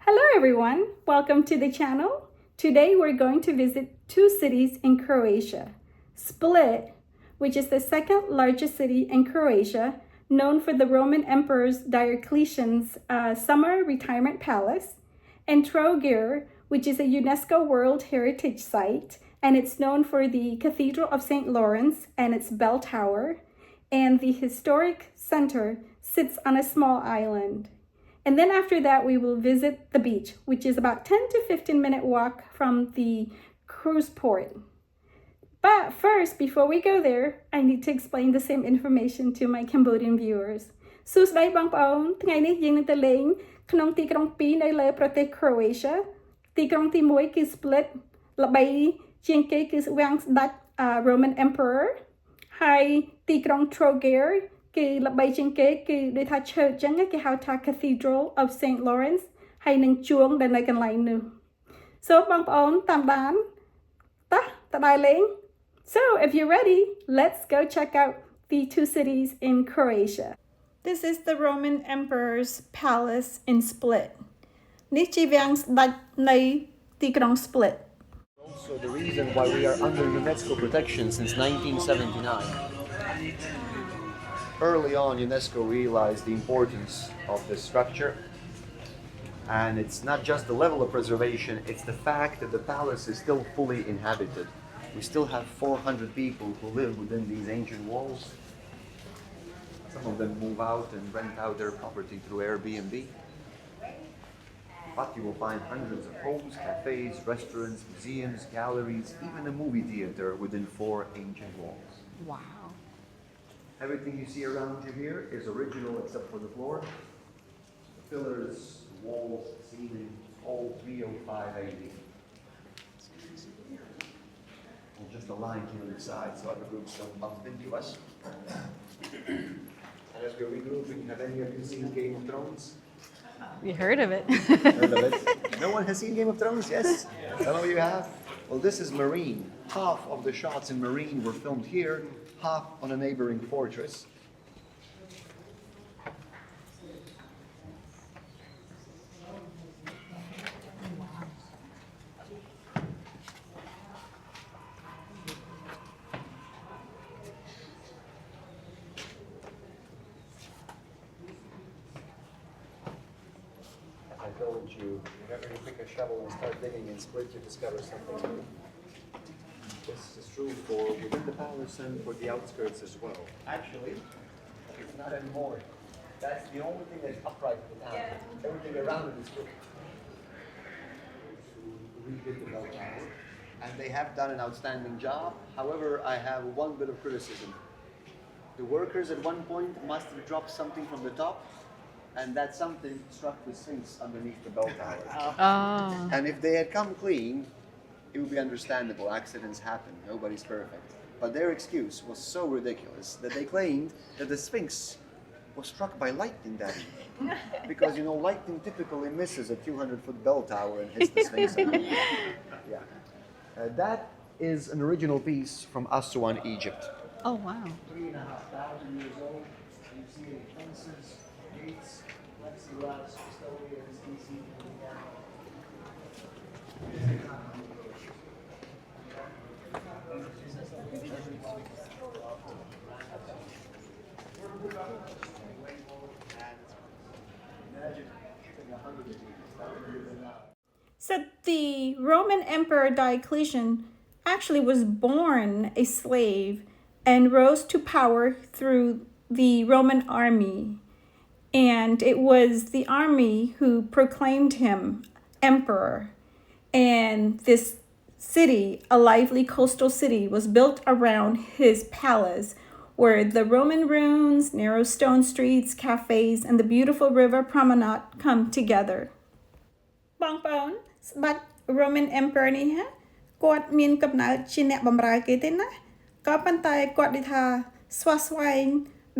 Hello everyone, welcome to the channel. Today we're going to visit two cities in Croatia. Split, which is the second largest city in Croatia, known for the Roman Emperor Diocletian's summer retirement palace, and Trogir, which is a UNESCO World Heritage Site, and it's known for the Cathedral of St. Lawrence and its bell tower, and the historic center sits on a small island. And then after that, we will visit the beach, which is about 10 to 15 minute walk from the cruise port. But first, before we go there, I need to explain the same information to my Cambodian viewers. សួស្តីបងប្អូន ថ្ងៃនេះយើងនឹងទៅលេងក្នុងទីក្រុង2នៅលើប្រទេស Croatia ទីក្រុងទី1គឺ Split ល្បីជាងគេគឺវាំងស្ដេច Roman Emperor ហើយទីក្រុង Trogir គឺល្បីជាងគេគឺដូចថាឈើអញ្ចឹងគេហៅថា Cathedral of St Lawrence ហើយនឹងជួងដែលនៅកន្លែងនោះ So បងប្អូនតាមដានតោះទៅដើរលេង So if you're ready, let's go check out the two cities in Croatia. This is the Roman Emperor's palace in Split. នេះជាវាំងស្ដេចនៃទីក្រុង Split. Also the reason why we are under UNESCO protection since 1979. Early on, UNESCO realized the importance of this structure, and it's not just the level of preservation, it's the fact that the palace is still fully inhabited. We still have 400 people who live within these ancient walls. Some of them move out and rent out their property through Airbnb. But you will find hundreds of homes, cafes, restaurants, museums, galleries, even a movie theater within 4 ancient walls. Wow. Everything you see around you here is original except for the floor. The pillars, walls, ceiling, all 305 AD. And just a line to the side so other groups don't bump into us. And as we're regrouping, have any of you seen Game of Thrones? You heard of it. Heard of it? No one has seen Game of Thrones? Yes? Some of you have? Well, this is Marine. Half of the shots in Marine were filmed here, half on a neighboring fortress. I told you, whenever you pick a shovel and start digging in Split, you discover something new. This is true for within the palace and for the outskirts as well. Actually, it's not anymore. That's the only thing that's upright in the town. Everything around it is crooked. To redid the bell tower. And they have done an outstanding job. However, I have one bit of criticism. The workers at one point must have dropped something from the top, and that something struck the Sphinx underneath the bell tower. Oh. And if they had come clean, it would be understandable. Accidents happen. Nobody's perfect. But their excuse was so ridiculous that they claimed that the Sphinx was struck by lightning that evening. Because, you know, lightning typically misses a 200-foot bell tower and hits the Sphinx. Yeah. That is an original piece from Aswan, Egypt. Oh, wow. 3,500 years old. You see any fences, gates, plexiglass, custodians, DC. So the Roman Emperor Diocletian actually was born a slave and rose to power through the Roman army. And it was the army who proclaimed him emperor. And this city, a lively coastal city, was built around his palace, where the Roman ruins, narrow stone streets, cafes, and the beautiful river promenade come together. បងប្អូន ស្ដេច Roman Emperor នេះហ่ะគាត់មានកំណើតជាអ្នកបម្រើគេទេណាក៏ប៉ុន្តែគាត់និយាយថាស្វះស្វែង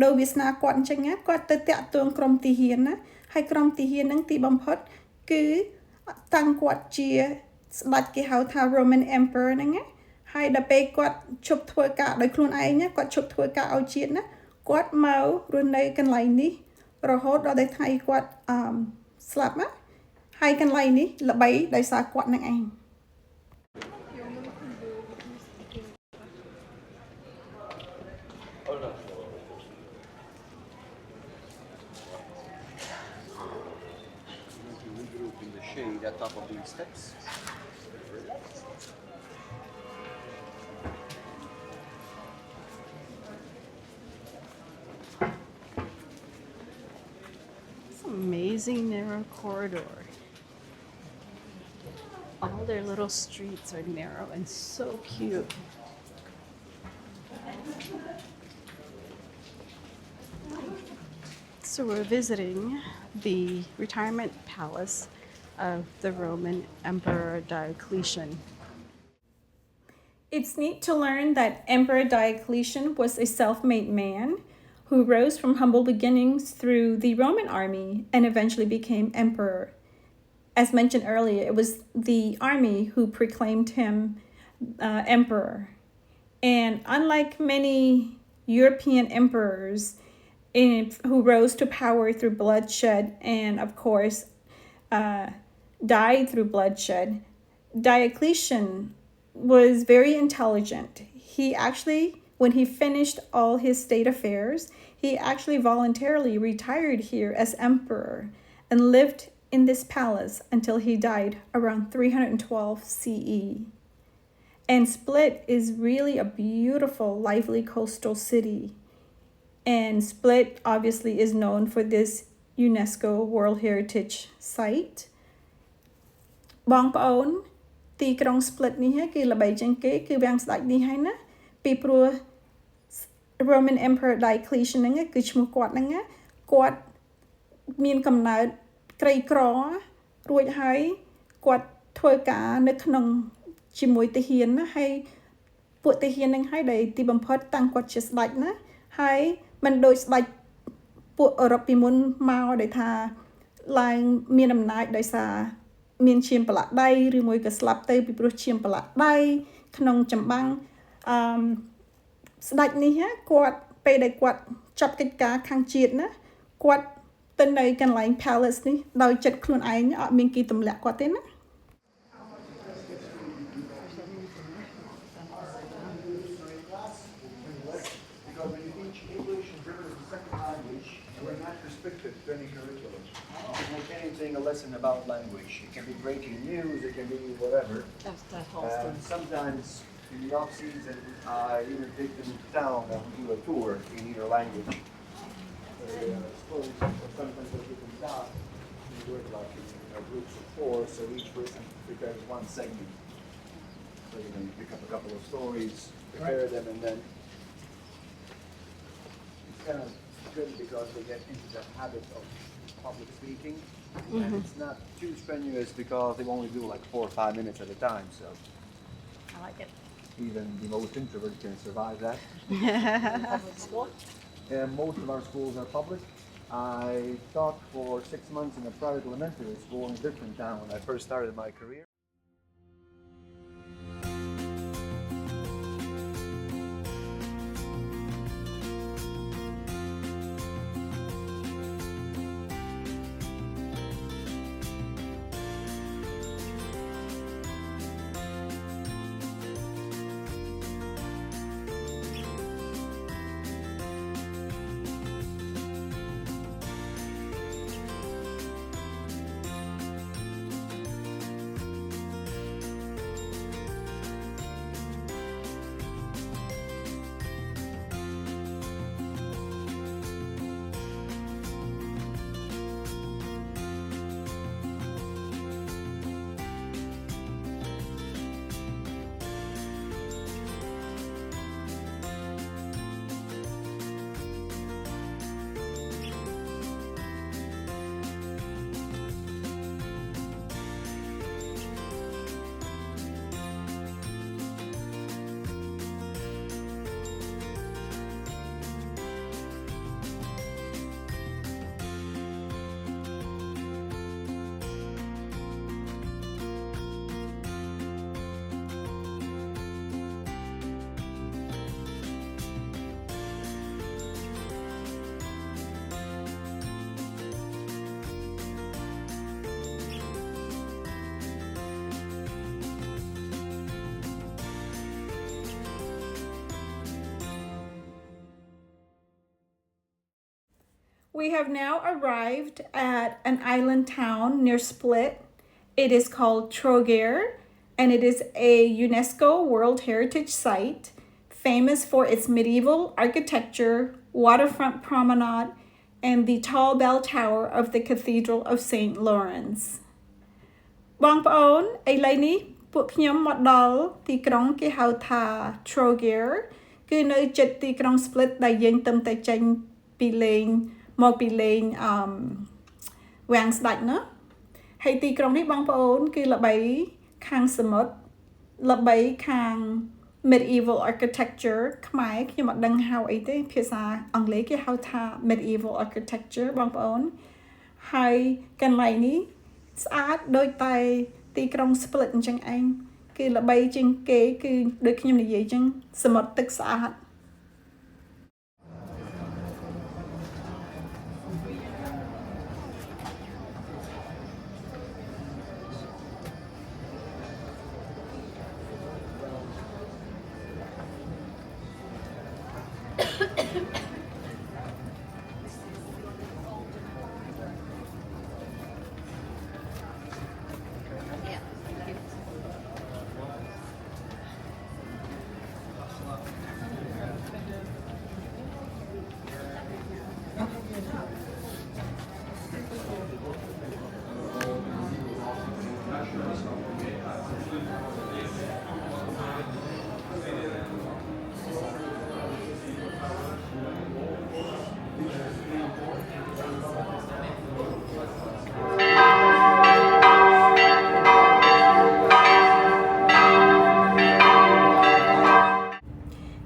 ដោយវាសនាគាត់អញ្ចឹងណាគាត់ទៅតាក់ទងក្រុមទាហានណាហើយក្រុមទាហានហ្នឹងទីបំផុតគឺតាំងគាត់ជាស្ដេចគេហៅថា Roman Emperor ហ្នឹងណាហើយដល់ពេលគាត់ឈប់ធ្វើការដោយខ្លួនឯងណាគាត់ឈប់ធ្វើការឲ្យជាតិណាគាត់មករស់នៅកន្លែងនេះរហូតដល់តែថ្ងៃគាត់ស្លាប់ណា ហ ហើយកន្លែងនេះល្បីដោយសារគាត់នឹងឯង Regroup in the shade at top of these steps. It's an amazing narrow corridor. All their little streets are narrow and so cute. So we're visiting the retirement palace of the Roman Emperor Diocletian. It's neat to learn that Emperor Diocletian was a self-made man who rose from humble beginnings through the Roman army and eventually became emperor. As mentioned earlier, it was the army who proclaimed him emperor. And unlike many European emperors who rose to power through bloodshed and, of course, died through bloodshed, Diocletian was very intelligent. He actually, when he finished all his state affairs, he actually voluntarily retired here as emperor and lived in this palace until he died around 312 CE. And Split is really a beautiful, lively coastal city. And Split obviously is known for this UNESCO World Heritage Site. បងប្អូន ទីក្រុង Split នេះគឺល្បីជាងគេគឺវាំងស្ដេចនេះហើយណាពីព្រោះ Roman Emperor Diocletian ហ្នឹងគឺឈ្មោះគាត់ហ្នឹងគាត់មានកំណើតក្រីក្ររួចហើយគាត់ធ្វើការនៅក្នុងជាមួយទាហានណាហើយពួកទាហានហ្នឹងហើយដែលទីបំផុតតាំងគាត់ជាស្ដេចណាហើយមិនដូចស្ដេចពួកអឺរ៉ុបពីមុនមកដែលថាឡើងមានអំណាចដោយសារមានឈាមប្រឡាក់ដៃឬមួយក៏ស្លាប់ទៅពីព្រោះឈាមប្រឡាក់ដៃក្នុងចម្បាំងស្ដេចនេះគាត់ពេលដែលគាត់ចាប់កិច្ចការខាងជាតិណាគាត់ទៅនៅកន្លែង palace នេះដោយចិត្តខ្លួនឯងអត់មានគេទម្លាក់គាត់ទេណា Restricted to any curriculum. You can make anything a lesson about language. It can be breaking news, it can be whatever. Sometimes in the off season, I even take them to town and do a tour in either language. Sometimes they give them that. We do it like in groups of 4, so each person prepares one segment. So you can pick up a couple of stories, prepare them, and then it's kind of good because they get into the habit of public speaking, and it's not too strenuous because they only do like 4 or 5 minutes at a time. So I like it. Even the most introvert can survive that. Public school? And most of our schools are public. I taught for 6 months in a private elementary school in a different town when I first started my career. We have now arrived at an island town near Split. It is called Trogir, and it is a UNESCO World Heritage Site, famous for its medieval architecture, waterfront promenade, and the tall bell tower of the Cathedral of St. Lawrence. បងប្អូន ឥឡូវនេះពួកខ្ញុំមកដល់ទីក្រុងគេហៅថា Trogir គឺនៅជិតទីក្រុង Split ដែលយើងទៅតែចេញពីលេងមកពីលេងវាំងស្ដេចណាហើយទីក្រុងនេះបងប្អូនគឺល្បីខាងសមុទ្រល្បីខាង medieval architecture ខ្មែរខ្ញុំអត់ដឹងហៅអីទេភាសាអង់គ្លេសគេហៅថា medieval architecture បងប្អូនហើយកន្លែងនេះស្អាតដូចតែទីក្រុង Split អញ្ចឹងឯងគឺល្បីជាងគេគឺដូចខ្ញុំនិយាយអញ្ចឹងសមុទ្រទឹកស្អាត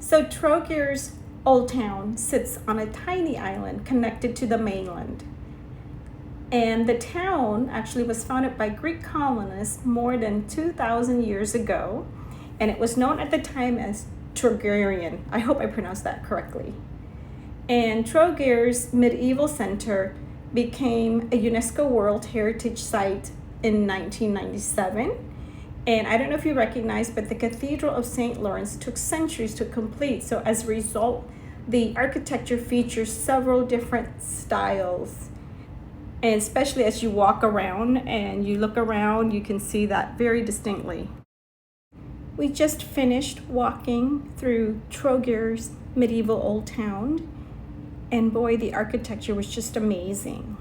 So Trogir's old town sits on a tiny island connected to the mainland. And the town actually was founded by Greek colonists more than 2,000 years ago. And it was known at the time as Trogirian. I hope I pronounced that correctly. And Trogir's medieval center became a UNESCO World Heritage Site in 1997. And I don't know if you recognize, but the Cathedral of St. Lawrence took centuries to complete. So as a result, the architecture features several different styles. And especially as you walk around and you look around, you can see that very distinctly. We just finished walking through Trogir's medieval old town. And boy, the architecture was just amazing.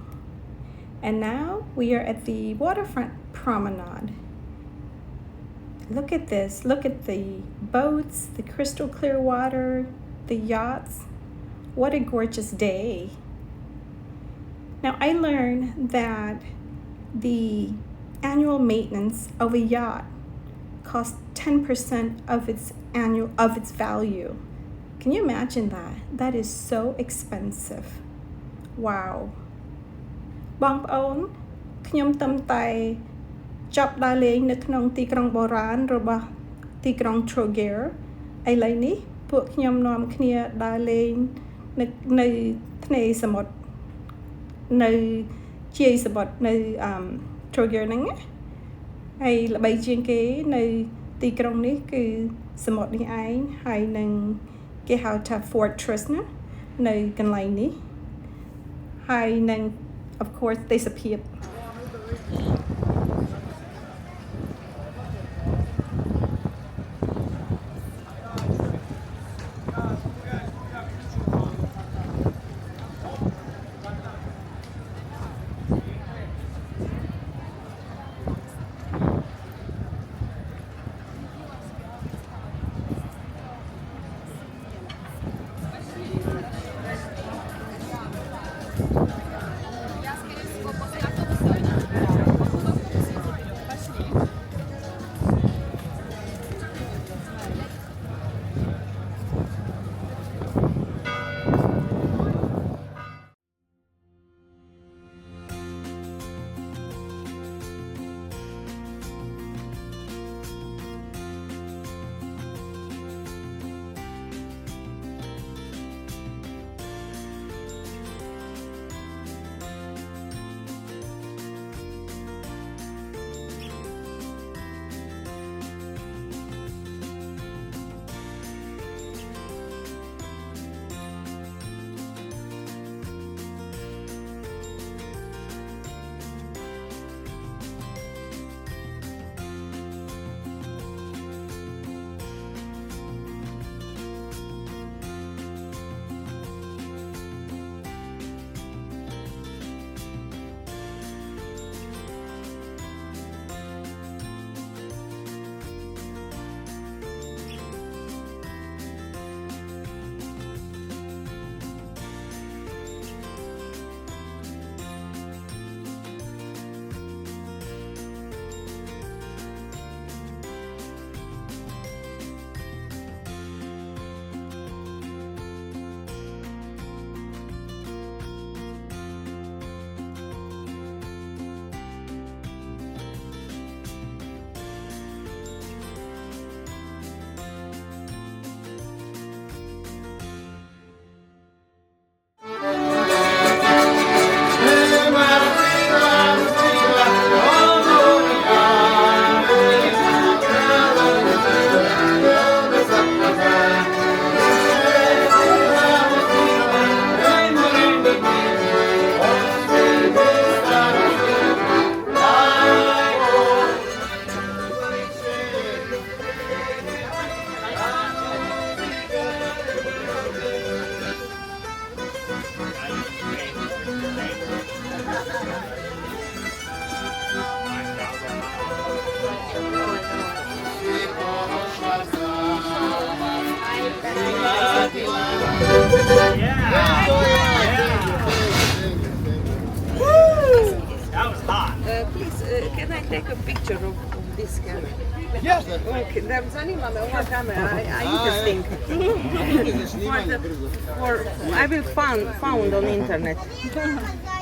And now we are at the waterfront promenade. Look at this. Look at the boats, the crystal clear water, the yachts. What a gorgeous day. Now, I learned that the annual maintenance of a yacht costs 10% of its value. Can you imagine that? That is so expensive. Wow. បងប្អូនខ្ញុំទំតែចាប់ដើរលេងនៅក្នុងទីក្រុងបុរាណរបស់ទីក្រុង Trogir ឥឡូវនេះពួកខ្ញុំនាំគ្នាដើរលេងនៅឆ្នេរសមុទ្រនៅជាយសមុទ្រនៅTrogir ហ្នឹងហើយល្បីជាងគេនៅទីក្រុងនេះគឺសមុទ្រនេះឯងហើយនឹងគេហៅថា fortress ណានៅកន្លែងនេះហើយនឹង of course ទេសភាព Yeah. That was hot. Please, can I take a picture of this camera? Yes. Okay, zanima me ova kamera, interesting. I will found on internet.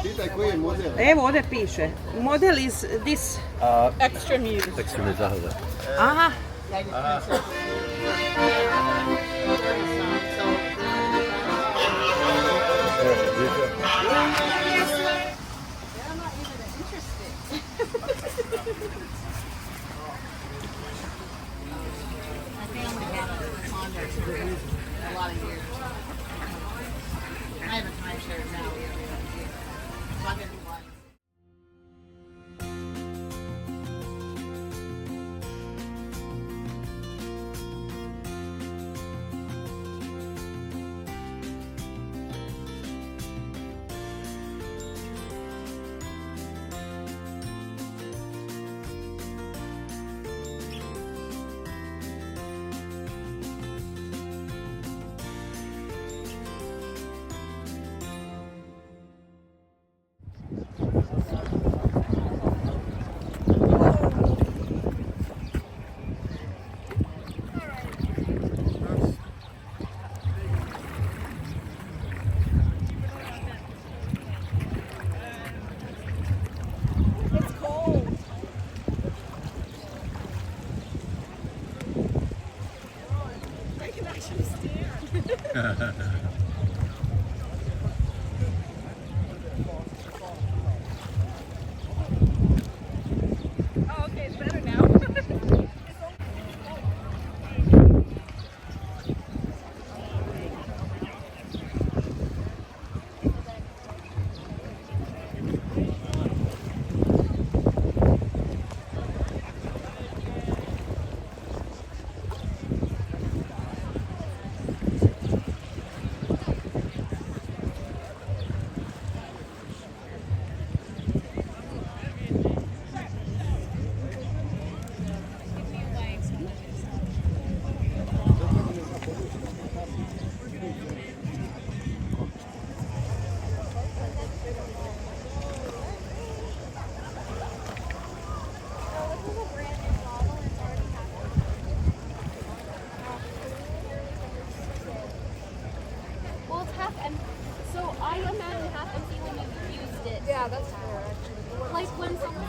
Pitaj koji je model. Evo ovdje piše. Model is this. Extra music. Aha. A lot of years. I have a timeshare now. So I'm gonna be blind. I imagine half empty when you used it. Yeah, that's fair actually. Like when someone.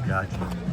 Gotcha.